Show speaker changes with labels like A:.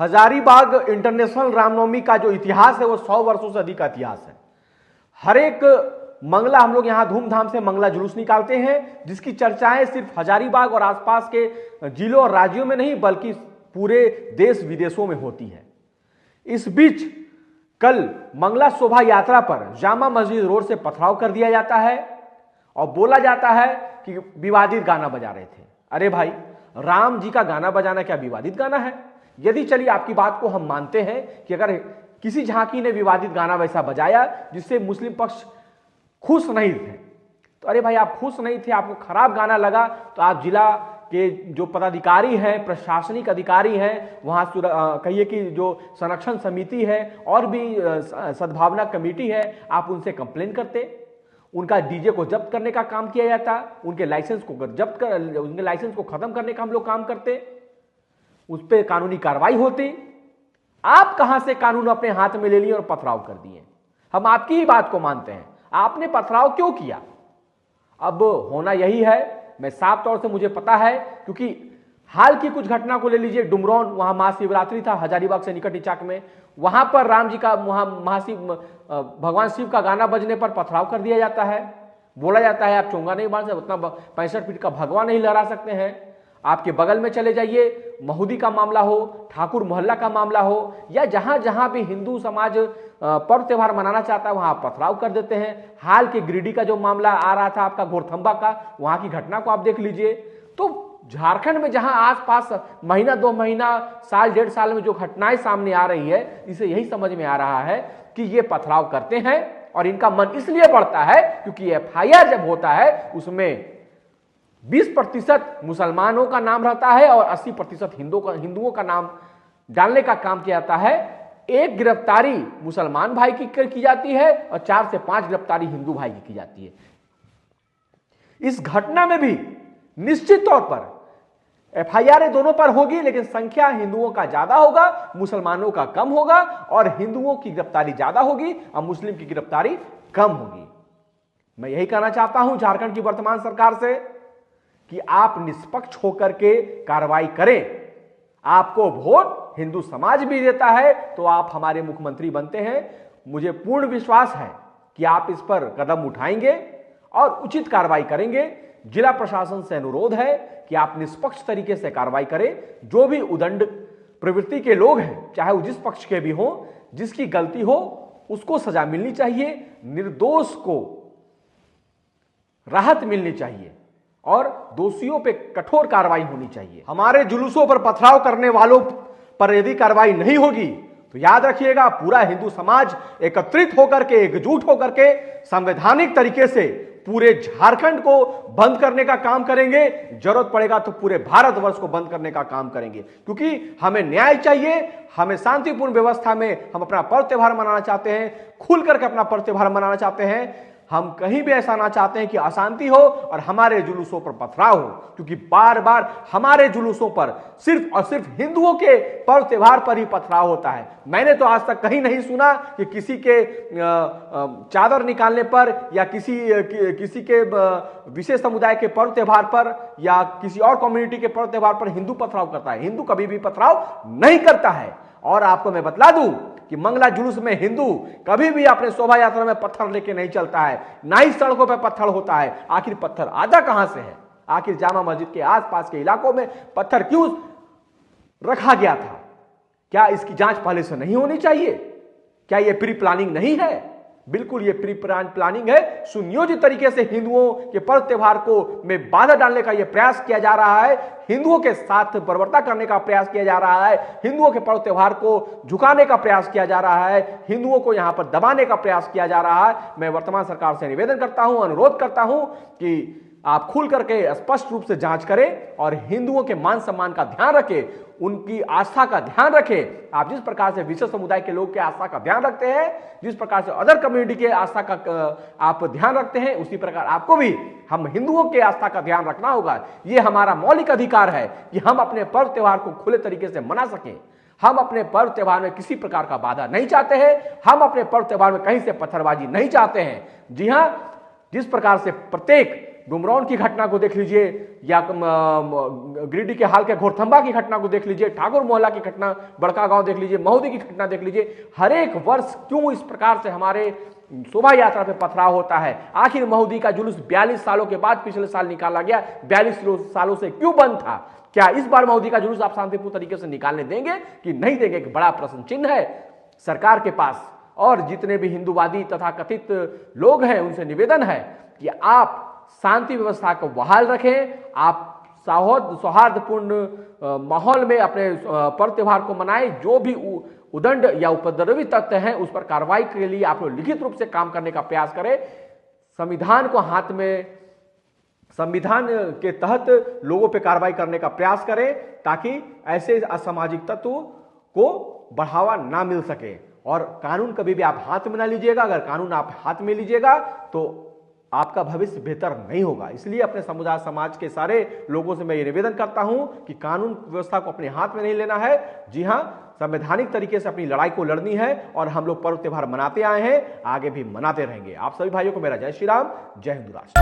A: Hazaribagh international Ramnavami का जो इतिहास है वो 100 वर्षों से अधिक का इतिहास है। हर एक मंगला हम लोग यहां धूमधाम से मंगला जुलूस निकालते हैं, जिसकी चर्चाएं सिर्फ हजारीबाग और आसपास के जिलों और राज्यों में नहीं बल्कि पूरे देश विदेशों में होती है। इस बीच कल मंगला शोभा यात्रा पर जामा मस्जिद रोड से पथराव कर दिया जाता है और बोला जाता है कि विवादित गाना बजा रहे थे। अरे भाई, राम जी का गाना बजाना क्या विवादित गाना है? यदि चलिए आपकी बात को हम मानते हैं कि अगर किसी झांकी ने विवादित गाना वैसा बजाया जिससे मुस्लिम पक्ष खुश नहीं थे, तो अरे भाई आप खुश नहीं थे, आपको खराब गाना लगा, तो आप जिला के जो पदाधिकारी हैं, प्रशासनिक अधिकारी हैं, वहां कहिए कि जो संरक्षण समिति है और भी सद्भावना कमेटी है, आप उनसे कंप्लेन करते, उनका डीजे को जब्त करने का काम किया जाता, उनके लाइसेंस को खत्म करने का हम लोग काम करते, उस पर कानूनी कार्रवाई होती। आप कहां से कानून अपने हाथ में ले लिए और पथराव कर दिए? हम आपकी ही बात को मानते हैं, आपने पथराव क्यों किया? अब होना यही है, मैं साफ तौर से मुझे पता है, क्योंकि हाल की कुछ घटना को ले लीजिए। डुमरौन, वहां महाशिवरात्रि था, हजारीबाग से निकट इचाक में, वहां पर राम जी का भगवान शिव का गाना बजने पर पथराव कर दिया जाता है। बोला जाता है आप चोंगा नहीं मार सकते, उतना 65 फीट का भगवा नहीं लहरा सकते हैं। आपके बगल में चले जाइए, महुदी का मामला हो, ठाकुर मोहल्ला का मामला हो, या जहां जहां भी हिंदू समाज पर्व त्योहार मनाना चाहता है वहां पथराव कर देते हैं। हाल के गिरिडीह का जो मामला आ रहा था आपका घोरथंबा का, वहां की घटना को आप देख लीजिए। तो झारखंड में जहां आसपास महीना 2 महीना, साल 1.5 साल में जो घटनाएं सामने आ रही है, इसे यही समझ में आ रहा है कि ये पथराव करते हैं और इनका मन इसलिए बढ़ता है क्योंकि FIR जब होता है उसमें 20% मुसलमानों का नाम रहता है और 80% हिंदुओं का नाम डालने का काम किया जाता है। एक गिरफ्तारी मुसलमान भाई की जाती है और 4 से 5 गिरफ्तारी हिंदू भाई की जाती है। इस घटना में भी निश्चित तौर पर FIR दोनों पर होगी, लेकिन संख्या हिंदुओं का ज्यादा होगा, मुसलमानों का कम होगा, और हिंदुओं की गिरफ्तारी ज्यादा होगी और मुस्लिम की गिरफ्तारी कम होगी। मैं यही कहना चाहता हूं झारखंड की वर्तमान सरकार से कि आप निष्पक्ष होकर के कार्रवाई करें। आपको वोट हिंदू समाज भी देता है तो आप हमारे मुख्यमंत्री बनते हैं। मुझे पूर्ण विश्वास है कि आप इस पर कदम उठाएंगे और उचित कार्रवाई करेंगे। जिला प्रशासन से अनुरोध है कि आप निष्पक्ष तरीके से कार्रवाई करें। जो भी उदंड प्रवृत्ति के लोग हैं, चाहे वो जिस पक्ष के भी हों, जिसकी गलती हो उसको सजा मिलनी चाहिए, निर्दोष को राहत मिलनी चाहिए और दोषियों पे कठोर कार्रवाई होनी चाहिए। हमारे जुलूसों पर पथराव करने वालों पर यदि कार्रवाई नहीं होगी तो याद रखिएगा, पूरा हिंदू समाज एकत्रित होकर के, एकजुट होकर के संवैधानिक तरीके से पूरे झारखंड को बंद करने का काम करेंगे। जरूरत पड़ेगा तो पूरे भारतवर्ष को बंद करने का काम करेंगे, क्योंकि हमें न्याय चाहिए। हमें शांतिपूर्ण व्यवस्था में हम अपना पर्व त्योहार मनाना चाहते हैं, खुल करके अपना पर्व त्योहार मनाना चाहते हैं। हम कहीं भी ऐसा ना चाहते हैं कि अशांति हो और हमारे जुलूसों पर पथराव हो, क्योंकि बार बार हमारे जुलूसों पर सिर्फ और सिर्फ हिंदुओं के पर्व त्योहार पर ही पथराव होता है। मैंने तो आज तक कहीं नहीं सुना कि किसी के चादर निकालने पर या किसी के विशेष समुदाय के पर्व त्योहार पर या किसी और कम्युनिटी के पर्व त्योहार पर हिंदू पथराव करता है। हिंदू कभी भी पथराव नहीं करता है। और आपको मैं बतला दूं कि मंगला जुलूस में हिंदू कभी भी अपने शोभा यात्रा में पत्थर लेके नहीं चलता है, ना ही सड़कों पर पत्थर होता है। आखिर पत्थर आता कहां से है? आखिर जामा मस्जिद के आसपास के इलाकों में पत्थर क्यों रखा गया था? क्या इसकी जांच पहले से नहीं होनी चाहिए? क्या यह प्री प्लानिंग नहीं है? बिल्कुल ये प्री प्लानिंग है। सुनियोजित तरीके से हिंदुओं के पर्व त्योहार को में बाधा डालने का यह प्रयास किया जा रहा है, हिंदुओं के साथ बर्बरता करने का प्रयास किया जा रहा है, हिंदुओं के पर्व त्योहार को झुकाने का प्रयास किया जा रहा है, हिंदुओं को यहां पर दबाने का प्रयास किया जा रहा है। मैं वर्तमान सरकार से निवेदन करता हूं, अनुरोध करता हूं कि आप खुल करके स्पष्ट रूप से जांच करें और हिंदुओं के मान सम्मान का ध्यान रखें, उनकी आस्था का ध्यान रखें। आप जिस प्रकार से विशेष समुदाय के लोग के आस्था का ध्यान रखते हैं, जिस प्रकार से अदर कम्युनिटी के आस्था का आप ध्यान रखते हैं, उसी प्रकार आपको भी हम हिंदुओं के आस्था का ध्यान रखना होगा। यह हमारा मौलिक अधिकार है कि हम अपने पर्व त्योहार को खुले तरीके से मना सकें। हम अपने पर्व त्योहार में किसी प्रकार का बाधा नहीं चाहते हैं। हम अपने पर्व त्योहार में कहीं से पत्थरबाजी नहीं चाहते हैं। जी हां, जिस प्रकार से प्रत्येक डुमरौन की घटना को देख लीजिए, या गिरिडीह के हाल के घोरथंबा की घटना को देख लीजिए, ठाकुर मोहल्ला की घटना, बड़का गांव देख लीजिए, महुदी की घटना देख लीजिए। हर एक वर्ष क्यों इस प्रकार से हमारे शोभा यात्रा पे पथराव होता है? आखिर महुदी का जुलूस 42 सालों के बाद पिछले साल निकाला गया, 42 सालों से क्यों बंद था? क्या इस बार महुदी का जुलूस आप शांतिपूर्ण तरीके से निकालने देंगे कि नहीं देंगे? एक बड़ा प्रश्न चिन्ह है सरकार के पास। और जितने भी हिंदूवादी तथा कथित लोग हैं उनसे निवेदन है कि आप शांति व्यवस्था को बहाल रखें, आप सौहार्दपूर्ण माहौल में अपने पर्व त्योहार को मनाएं। जो भी उदंड या उपद्रवी तत्व हैं उस पर कार्रवाई के लिए आप लोग लिखित रूप से काम करने का प्रयास करें। संविधान को हाथ में, संविधान के तहत लोगों पे कार्रवाई करने का प्रयास करें ताकि ऐसे असामाजिक तत्व को बढ़ावा ना मिल सके। और कानून कभी भी आप हाथ में ना लीजिएगा। अगर कानून आप हाथ में लीजिएगा तो आपका भविष्य बेहतर नहीं होगा। इसलिए अपने समुदाय समाज के सारे लोगों से मैं ये निवेदन करता हूं कि कानून व्यवस्था को अपने हाथ में नहीं लेना है। जी हां, संवैधानिक तरीके से अपनी लड़ाई को लड़नी है और हम लोग पर्व त्योहार मनाते आए हैं, आगे भी मनाते रहेंगे। आप सभी भाइयों को मेरा जय श्री राम, जय हिंद राष्ट्र।